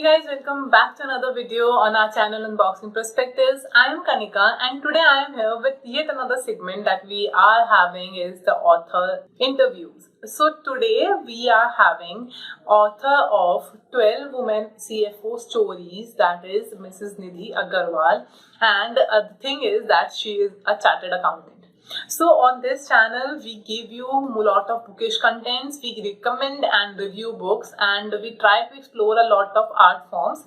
Hey guys, welcome back to another video on our channel Unboxing Perspectives. I am Kanika and today I am here with yet another segment that we are having is the author interviews. So today we are having author of 12 Women CFO stories, that is Mrs. Nidhi Agarwal, and the thing is that she is a chartered accountant. So on this channel, we give you a lot of bookish contents, we recommend and review books, and we try to explore a lot of art forms.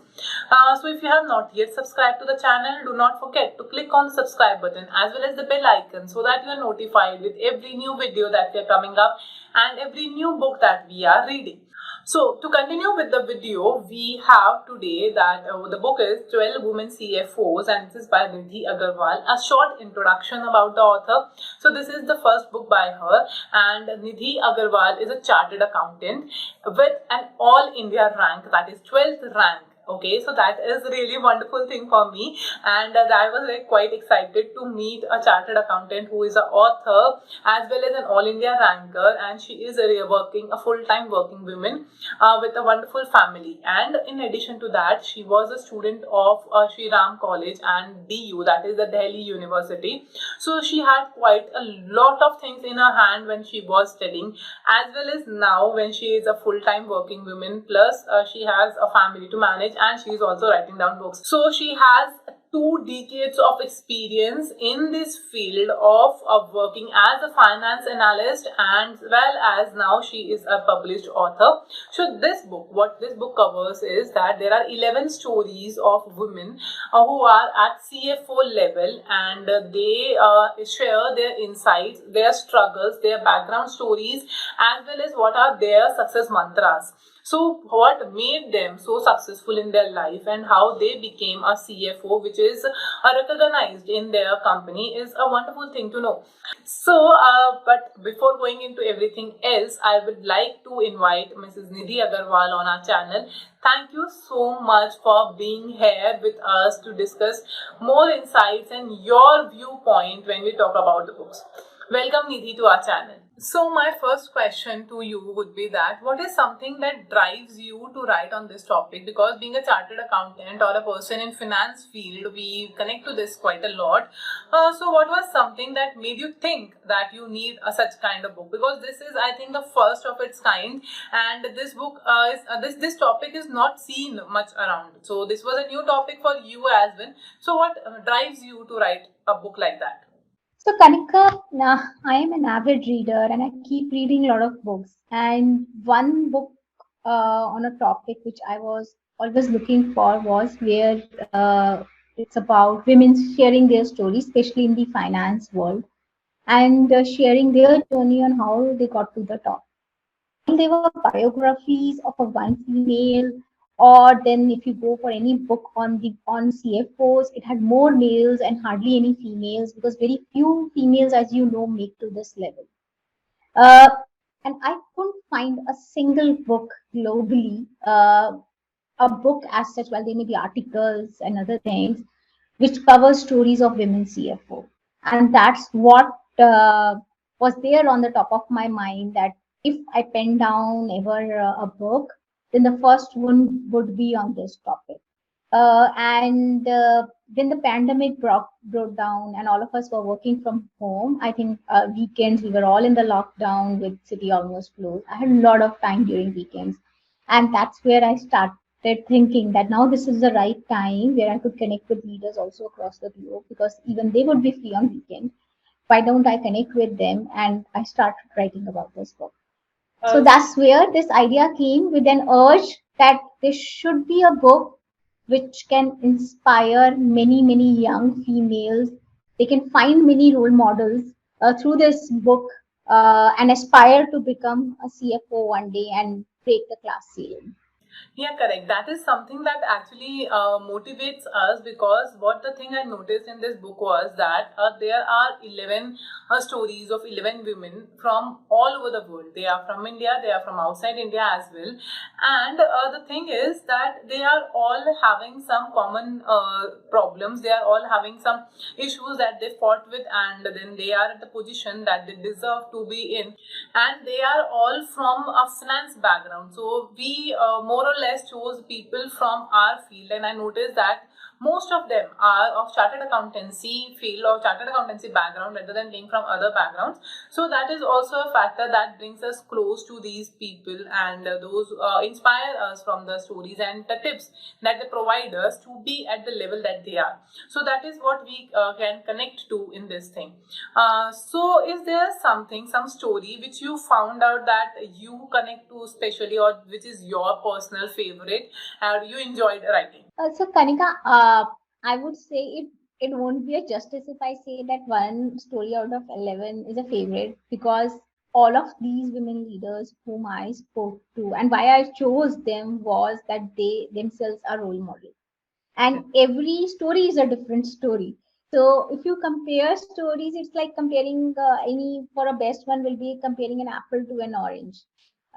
So if you have not yet subscribed to the channel, do not forget to click on the subscribe button as well as the bell icon so that you are notified with every new video that we are coming up and every new book that we are reading. So to continue with the video, we have today that the book is 12 Women CFOs and this is by Nidhi Agarwal. A short introduction about the author. So this is the first book by her, and Nidhi Agarwal is a chartered accountant with an all India rank, that is 12th rank. Okay, so that is a really wonderful thing for me, and I was quite excited to meet a chartered accountant who is an author as well as an all India ranker, and she is a full-time working woman with a wonderful family. And in addition to that, she was a student of Shri Ram College and DU, that is the Delhi University. So she had quite a lot of things in her hand when she was studying, as well as now when she is a full-time working woman, plus she has a family to manage and she is also writing down books. So she has 2 decades of experience in this field of working as a finance analyst, and well as now she is a published author. So what this book covers is that there are 11 stories of women who are at CFO level, and they share their insights, their struggles, their background stories, as well as what are their success mantras. So what made them so successful in their life and how they became a CFO, which is recognized in their company, is a wonderful thing to know. So, but before going into everything else, I would like to invite Mrs. Nidhi Agarwal on our channel. Thank you so much for being here with us to discuss more insights and your viewpoint when we talk about the books. Welcome Nidhi to our channel. So my first question to you would be that what is something that drives you to write on this topic? Because being a chartered accountant or a person in finance field, we connect to this quite a lot. So what was something that made you think that you need such kind of book? Because this is, I think, the first of its kind, and this book this topic is not seen much around. So this was a new topic for you as well. So what drives you to write a book like that? So, Kanika, I am an avid reader and I keep reading a lot of books. And one book on a topic which I was always looking for was where it's about women sharing their stories, especially in the finance world, and sharing their journey on how they got to the top. They were biographies of a one female, or then if you go for any book on CFOs, it had more males and hardly any females, because very few females, as you know, make to this level. uh, and I couldn't find a single book globally, a book as such, while there may be articles and other things, which covers stories of women CFO. And that's what was there on the top of my mind, that if I pen down ever a book, then the first one would be on this topic. And when the pandemic broke down and all of us were working from home, I think weekends, we were all in the lockdown with city almost closed. I had a lot of time during weekends. And that's where I started thinking that now this is the right time where I could connect with leaders also across the globe, because even they would be free on weekend. Why don't I connect with them? And I started writing about this book. So that's where this idea came, with an urge that there should be a book which can inspire many, many young females. They can find many role models through this book, and aspire to become a CFO one day and break the class ceiling. Yeah, correct. That is something that actually motivates us, because what the thing I noticed in this book was that there are 11 stories of 11 women from all over the world. They are from India, they are from outside India as well. And the thing is that they are all having some common problems. They are all having some issues that they fought with, and then they are at the position that they deserve to be in. And they are all from a finance background. So we more more or less chose people from our field, and I noticed that most of them are of chartered accountancy field or chartered accountancy background rather than being from other backgrounds. So that is also a factor that brings us close to these people, and those inspire us from the stories and the tips that they provide us to be at the level that they are. So that is what we can connect to in this thing. So is there something, some story which you found out that you connect to especially, or which is your personal favorite and you enjoyed writing? So Kanika, I would say it won't be a justice if I say that one story out of 11 is a favorite, because all of these women leaders whom I spoke to and why I chose them was that they themselves are role models, and every story is a different story. So if you compare stories, it's like comparing any for a best one will be comparing an apple to an orange.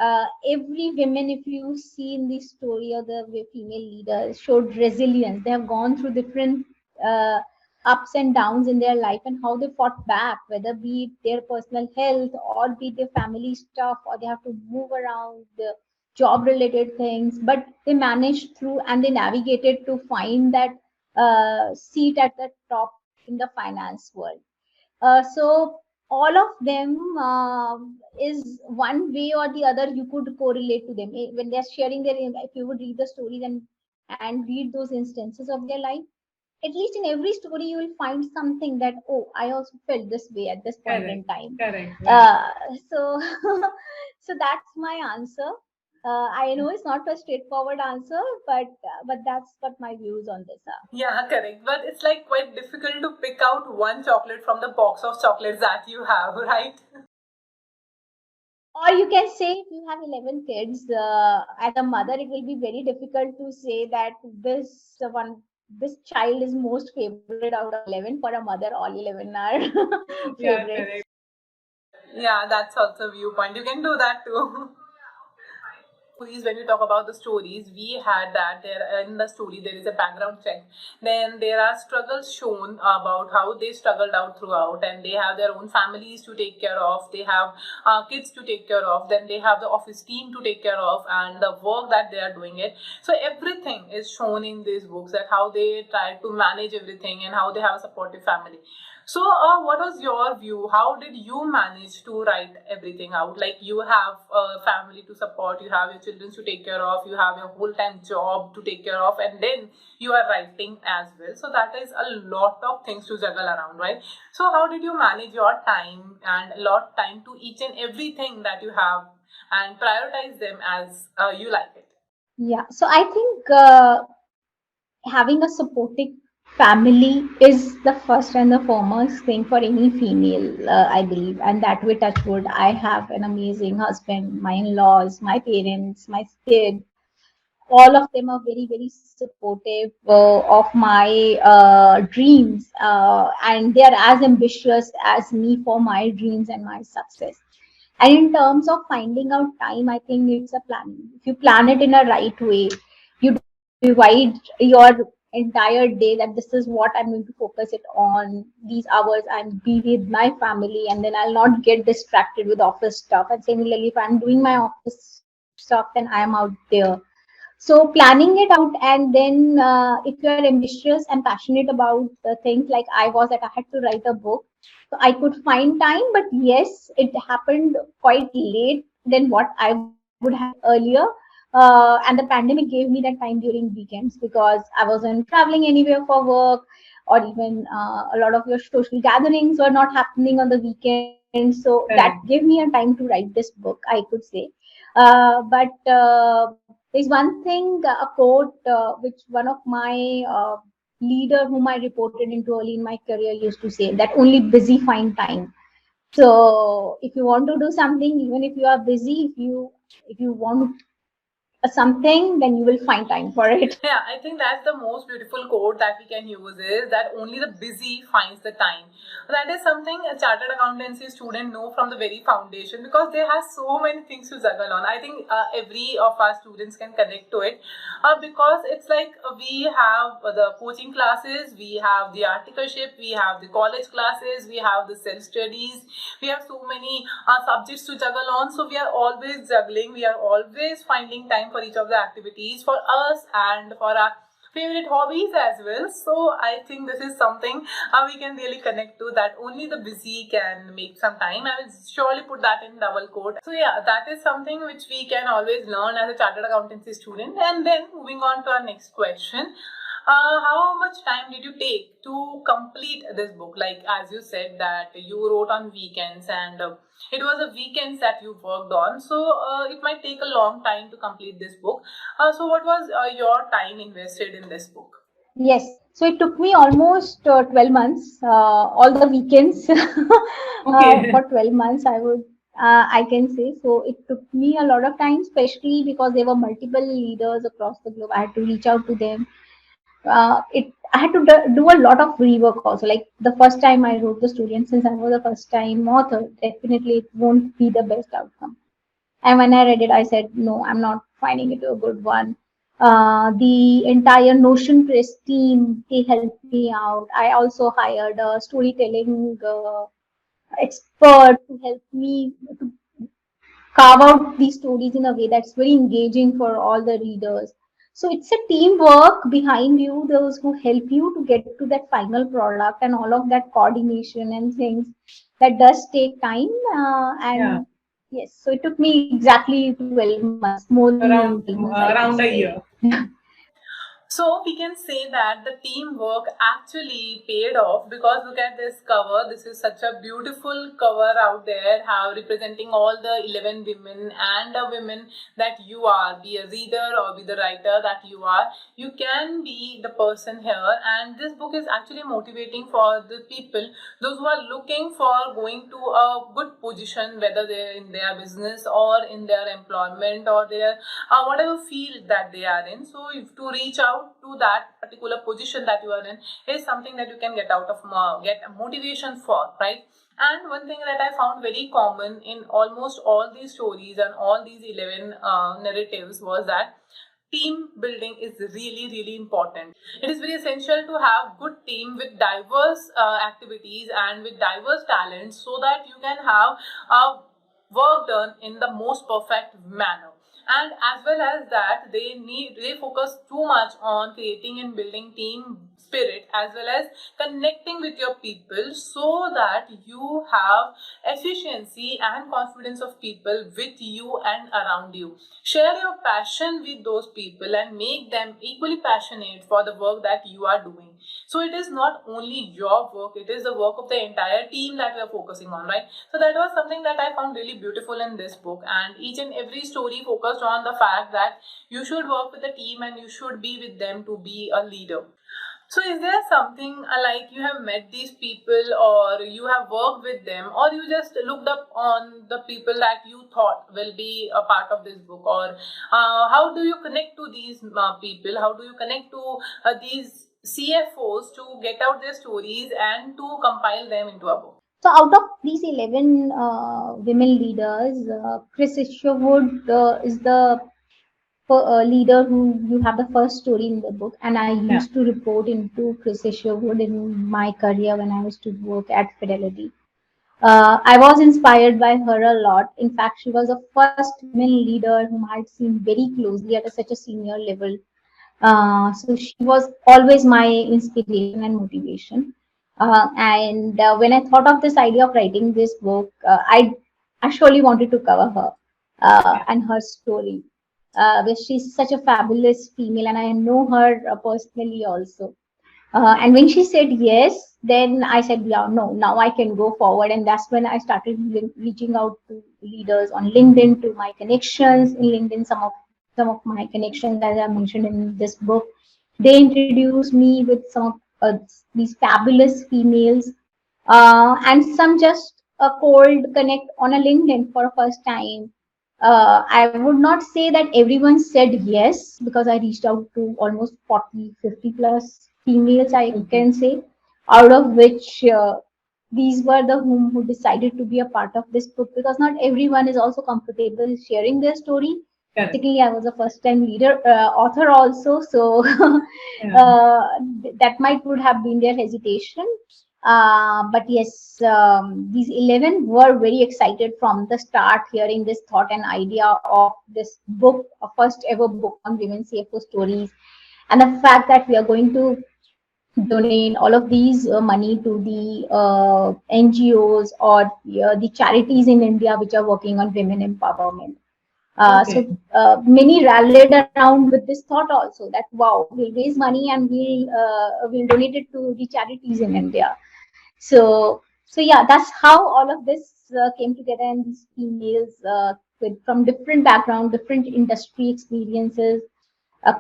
Every women, if you see in the story of the female leaders, showed resilience. They have gone through different uh, ups and downs in their life, and how they fought back, whether be it their personal health or be it their family stuff, or they have to move around the job related things, but they managed through and they navigated to find that seat at the top in the finance world. So all of them is one way or the other you could correlate to them. When they're sharing their, if you would read the stories and read those instances of their life, at least in every story you will find something that, oh, I also felt this way at this point in Correct, time. correct, right. So so that's my answer. I know it's not a straightforward answer, but that's what my views on this are. Yeah, correct. But it's like quite difficult to pick out one chocolate from the box of chocolates that you have, right? Or you can say, if you have 11 kids, as a mother, it will be very difficult to say that this child is most favorite out of 11. For a mother, all 11 are Yeah, favorites. correct. Yeah, that's also a viewpoint. You can do that too. Stories, when we talk about the stories, we had that there in the story there is a background check. Then there are struggles shown about how they struggled out throughout, and they have their own families to take care of. They have kids to take care of. Then they have the office team to take care of, and the work that they are doing it. So everything is shown in these books, that how they try to manage everything and how they have a supportive family. So, what was your view? How did you manage to write everything out? Like, you have a family to support, you have your children to take care of, you have your whole time job to take care of, and then you are writing as well. So, that is a lot of things to juggle around, right? So, how did you manage your time and allot time to each and everything that you have and prioritize them as you like it? Yeah. So I think having a supportive family is the first and the foremost thing for any female, I believe. And that way, touch wood, I have an amazing husband, my in-laws, my parents, my kids. All of them are very, very supportive of my dreams, and they are as ambitious as me for my dreams and my success. And in terms of finding out time, I think it's a planning. If you plan it in a right way, you divide your entire day that this is what I'm going to focus it on. These hours I'm be with my family, and then I'll not get distracted with office stuff. And similarly, if I'm doing my office stuff, then I am out there. So planning it out, and then if you are ambitious and passionate about things like I was, that I had to write a book, so I could find time. But yes, it happened quite late than what I would have earlier. And the pandemic gave me that time during weekends, because I wasn't traveling anywhere for work, or even a lot of your social gatherings were not happening on the weekends. So that gave me a time to write this book, I could say. But there's one thing, a quote which one of my leader whom I reported into early in my career used to say, that only busy find time. So if you want to do something, even if you are busy, if you want something, then you will find time for it. Yeah, I think that's the most beautiful quote that we can use, is that only the busy finds the time. That is something a chartered accountancy student know from the very foundation, because they have so many things to juggle on. I think every of our students can connect to it, because it's like we have the coaching classes, we have the articleship, we have the college classes, we have the self studies, we have so many subjects to juggle on. So we are always juggling, we are always finding time time for each of the activities for us and for our favorite hobbies as well. So I think this is something we can really connect to, that only the busy can make some time. I will surely put that in double quote. So yeah, that is something which we can always learn as a chartered accountancy student. And then moving on to our next question. How much time did you take to complete this book? Like, as you said that you wrote on weekends, and it was a weekends that you worked on, so it might take a long time to complete this book. So what was your time invested in this book? Yes. So it took me almost 12 months, all the weekends. Okay. For 12 months, I can say. So it took me a lot of time, especially because there were multiple leaders across the globe. I had to reach out to them. I had to do a lot of rework also. Like the first time I wrote the story, and since I was a first time author, definitely it won't be the best outcome. And when I read it, I said, no, I'm not finding it a good one. The entire Notion Press team, they helped me out. I also hired a storytelling expert to help me to carve out these stories in a way that's very engaging for all the readers. So it's a teamwork behind you, those who help you to get to that final product, and all of that coordination and things that does take time. And yes, so it took me exactly 12 months, more than 12 months, I can Around a say. year. So we can say that the teamwork actually paid off, because look at this cover. This is such a beautiful cover out there, how representing all the 11 women and the women that you are, be a reader or be the writer that you are. You can be the person here, and this book is actually motivating for the people, those who are looking for going to a good position, whether they're in their business or in their employment or their whatever field that they are in. So if to reach out to that particular position that you are in is something that you can get out of get a motivation for, right? And one thing that I found very common in almost all these stories and all these 11 narratives was that team building is really important. It is very essential to have good team with diverse activities and with diverse talents, so that you can have work done in the most perfect manner. And as well as that, they focus too much on creating and building team spirit, as well as connecting with your people, so that you have efficiency and confidence of people with you and around you. Share your passion with those people and make them equally passionate for the work that you are doing. So it is not only your work, it is the work of the entire team that we are focusing on, right? So that was something that I found really beautiful in this book, and each and every story focused on the fact that you should work with a team and you should be with them to be a leader. So is there something like you have met these people, or you have worked with them, or you just looked up on the people that you thought will be a part of this book, or how do you connect to these people? How do you connect to these CFOs to get out their stories and to compile them into a book? So out of these 11 women leaders, Chris Isherwood is the leader who you have the first story in the book, and I used to report into Chris Isherwood in my career when I used to work at Fidelity. I was inspired by her a lot. In fact, she was the first women leader whom I had seen very closely at such a senior level. So she was always my inspiration and motivation. And when I thought of this idea of writing this book, I surely wanted to cover her and her story. She's such a fabulous female, and I know her personally also. And when she said yes, then I said, yeah, no, now I can go forward. And that's when I started reaching out to leaders on LinkedIn, to my connections in LinkedIn. Some of my connections, as I mentioned in this book, they introduced me with some of these fabulous females, and some just a cold connect on a LinkedIn for a first time. I would not say that everyone said yes, because I reached out to almost 40, 50 plus females, I can say, out of which these were the who decided to be a part of this book, because not everyone is also comfortable sharing their story. Particularly, I was a first time leader, author also, so that might would have been their hesitation. But yes, these 11 were very excited from the start, hearing this thought and idea of this book, a first ever book on women CFO stories, and the fact that we are going to donate all of these money to the NGOs or the charities in India which are working on women empowerment. Okay. So many rallied around with this thought also, that wow, we'll raise money and we'll donate it to the charities in India. So yeah, that's how all of this came together, and these females from different background, different industry experiences,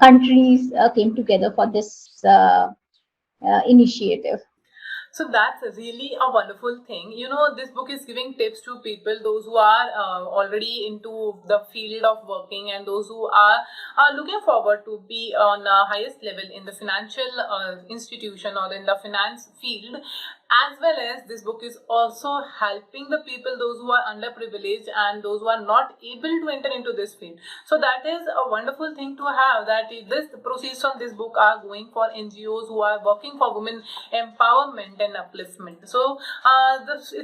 countries came together for this initiative. So that's really a wonderful thing. You know, this book is giving tips to people, those who are already into the field of working and those who are looking forward to be on a highest level in the financial institution or in the finance field. As well as this book is also helping the people, those who are underprivileged and those who are not able to enter into this field. So that is a wonderful thing to have, that this proceeds from this book are going for NGOs who are working for women empowerment and upliftment. So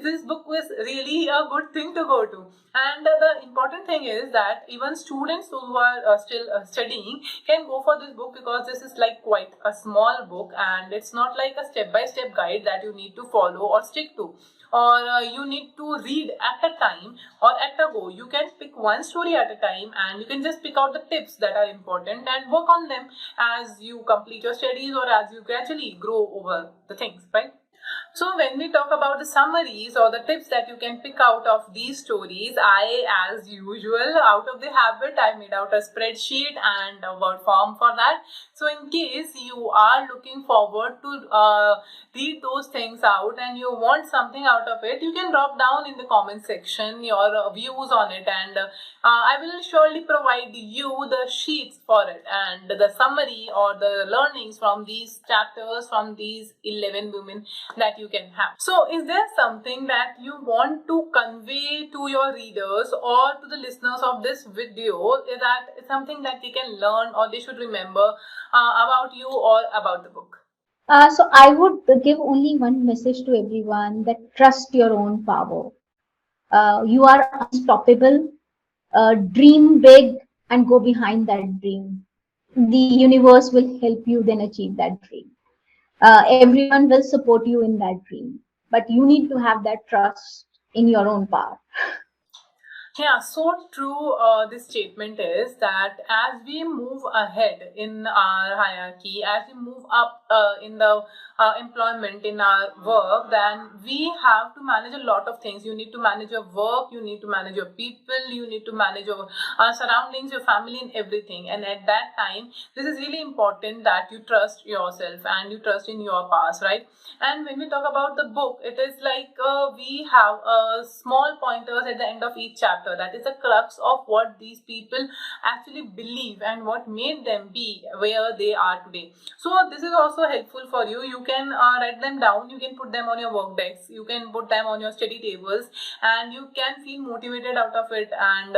this book was really a good thing to go to. And the important thing is that even students who are still studying can go for this book, because this is like quite a small book and it's not like a step-by-step guide that you need to follow or stick to, or you need to read at a time or at a go. You can pick one story at a time and you can just pick out the tips that are important and work on them as you complete your studies or as you gradually grow over the things, right? So when we talk about the summaries or the tips that you can pick out of these stories, I, as usual, out of the habit, I made out a spreadsheet and a word form for that. So in case you are looking forward to read those things out and you want something out of it, you can drop down in the comment section your views on it, and I will surely provide you the sheets for it and the summary or the learnings from these chapters, from these 11 women that you can have. So is there something that you want to convey to your readers or to the listeners of this video? Is that something that they can learn or they should remember about you or about the book? So I would give only one message to everyone, that trust your own power. You are unstoppable. Dream big and go behind that dream. The universe will help you then achieve that dream. Everyone will support you in that dream, but you need to have that trust in your own power. Yeah, so true. This statement is that as we move ahead in our hierarchy, as we move up in the employment in our work, then we have to manage a lot of things. You need to manage your work, you need to manage your people, you need to manage your surroundings, your family, and everything. And at that time, this is really important that you trust yourself and you trust in your past, right? And when we talk about the book, it is like we have small pointers at the end of each chapter. That is the crux of what these people actually believe and what made them be where they are today. So this is also helpful for you. You can write them down. You can put them on your work desks. You can put them on your study tables, and you can feel motivated out of it. And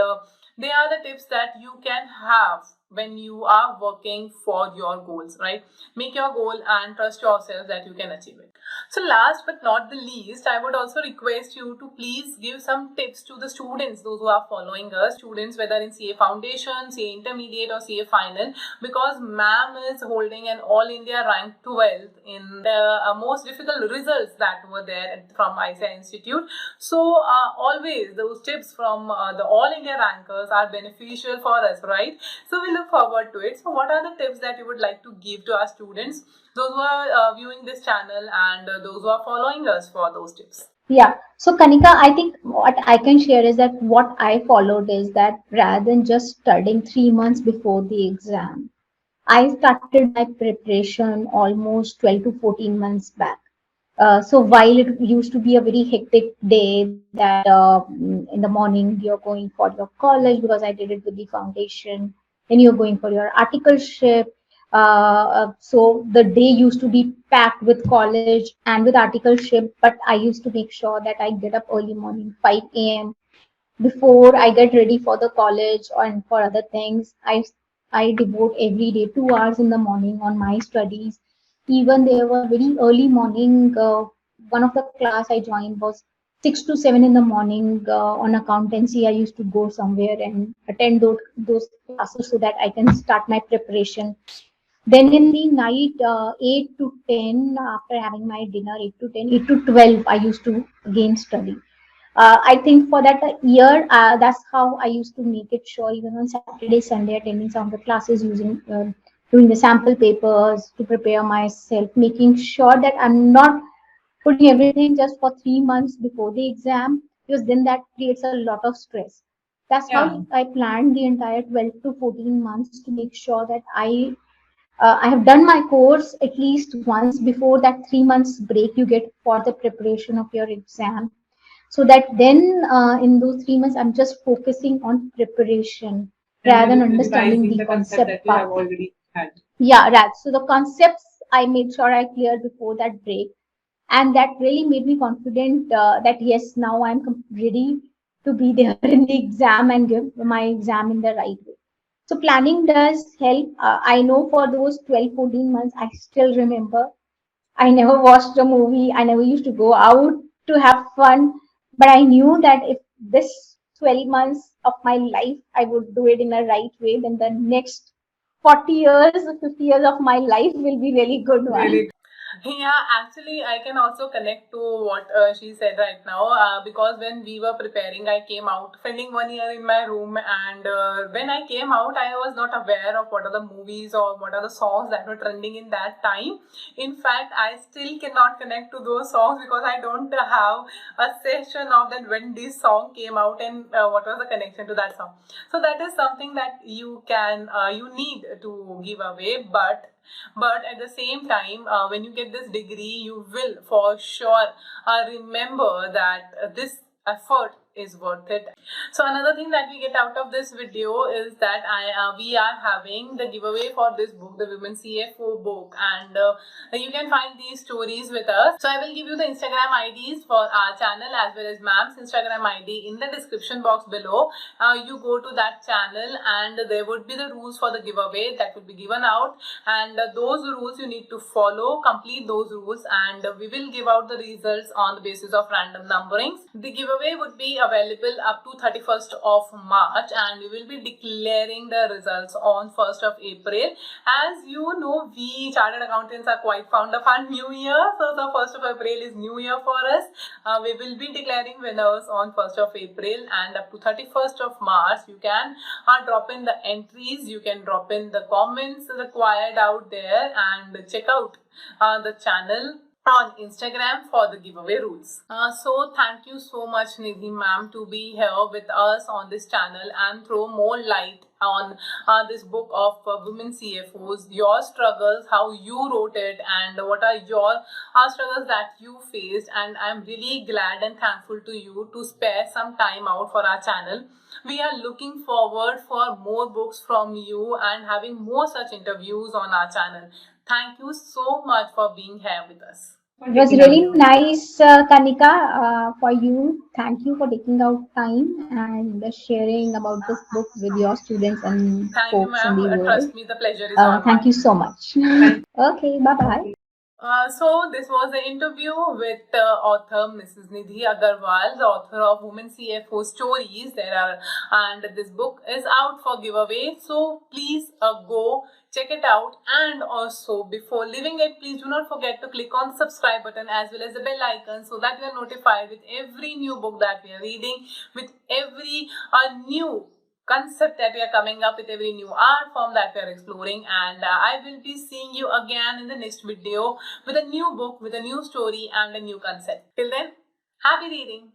they are the tips that you can have when you are working for your goals, right? Make your goal and trust yourself that you can achieve it. So last but not the least, I would also request you to please give some tips to the students, those who are following us, students whether in CA Foundation, CA Intermediate or CA Final, because ma'am is holding an All India rank 12th in the most difficult results that were there from ICA Institute. So always those tips from the All India rankers are beneficial for us, right? So we look forward to it. So what are the tips that you would like to give to our students, those who are viewing this channel and those who are following us, for those tips? Yeah. So Kanika, I think what I can share is that what I followed is that rather than just studying 3 months before the exam, I started my preparation almost 12 to 14 months back. So while it used to be a very hectic day, that in the morning you're going for your college, because I did it with the foundation, then you're going for your articleship. So the day used to be packed with college and with articleship, but I used to make sure that I get up early morning, 5 a.m. Before I get ready for the college and for other things. I devote every day 2 hours in the morning on my studies. Even there were very early morning one of the class I joined was 6 to 7 in the morning on accountancy. I used to go somewhere and attend those classes so that I can start my preparation. Then in the night, 8 to 10, after having my dinner, 8 to 10, 8 to 12, I used to again study. I think for that a year, that's how I used to make it sure, even on Saturday, Sunday, attending some of the classes, doing the sample papers to prepare myself, making sure that I'm not putting everything just for 3 months before the exam, because then that creates a lot of stress. That's how I planned the entire 12 to 14 months to make sure that I have done my course at least once before that 3 months break you get for the preparation of your exam, so that then in those 3 months I'm just focusing on preparation rather than understanding the concept part. Already had. Yeah, right. So the concepts I made sure I cleared before that break, and that really made me confident that yes, now I'm ready to be there in the exam and give my exam in the right way. So planning does help. I know for those 12, 14 months, I still remember I never watched a movie. I never used to go out to have fun. But I knew that if this 12 months of my life, I would do it in a right way, then the next 40 years, 50 years of my life will be really good one. Really. Yeah, actually, I can also connect to what she said right now because when we were preparing, I came out spending 1 year in my room, and when I came out, I was not aware of what are the movies or what are the songs that were trending in that time. In fact, I still cannot connect to those songs because I don't have a session of that when this song came out and what was the connection to that song. So that is something that you need to give away, but at the same time when you get this degree you will for sure remember that this effort is worth it. So another thing that we get out of this video is that we are having the giveaway for this book, the Women CFO book, and you can find these stories with us. So I will give you the Instagram IDs for our channel as well as ma'am's Instagram ID in the description box below. You go to that channel and there would be the rules for the giveaway that will be given out, and those rules you need to follow, complete those rules, and we will give out the results on the basis of random numberings. The giveaway would be available up to 31st of March, and we will be declaring the results on 1st of April. As you know, we chartered accountants are quite fond of our new year, so the 1st of April is new year for us. We will be declaring winners on 1st of April, and up to 31st of March you can drop in the entries, you can drop in the comments required out there, and check out the channel on Instagram for the giveaway rules. So thank you so much, Nidhi ma'am, to be here with us on this channel and throw more light on this book of Women CFOs, your struggles, how you wrote it, and what are your struggles that you faced. And I'm really glad and thankful to you to spare some time out for our channel. We are looking forward for more books from you and having more such interviews on our channel. Thank you so much for being here with us. It was really nice, Kanika, for you. Thank you for taking out time and sharing about this book with your students and Thank you, folks in ma'am. the world. Trust me, the pleasure is all Thank mine. you so much. Okay, bye bye. So this was the interview with author Mrs. Nidhi Agarwal, the author of Women CFO Stories. And this book is out for giveaway. So please go check it out. And also before leaving it, please do not forget to click on the subscribe button as well as the bell icon so that you are notified with every new book that we are reading, with every new concept that we are coming up with, every new art form that we are exploring. And I will be seeing you again in the next video with a new book, with a new story and a new concept. Till then, happy reading.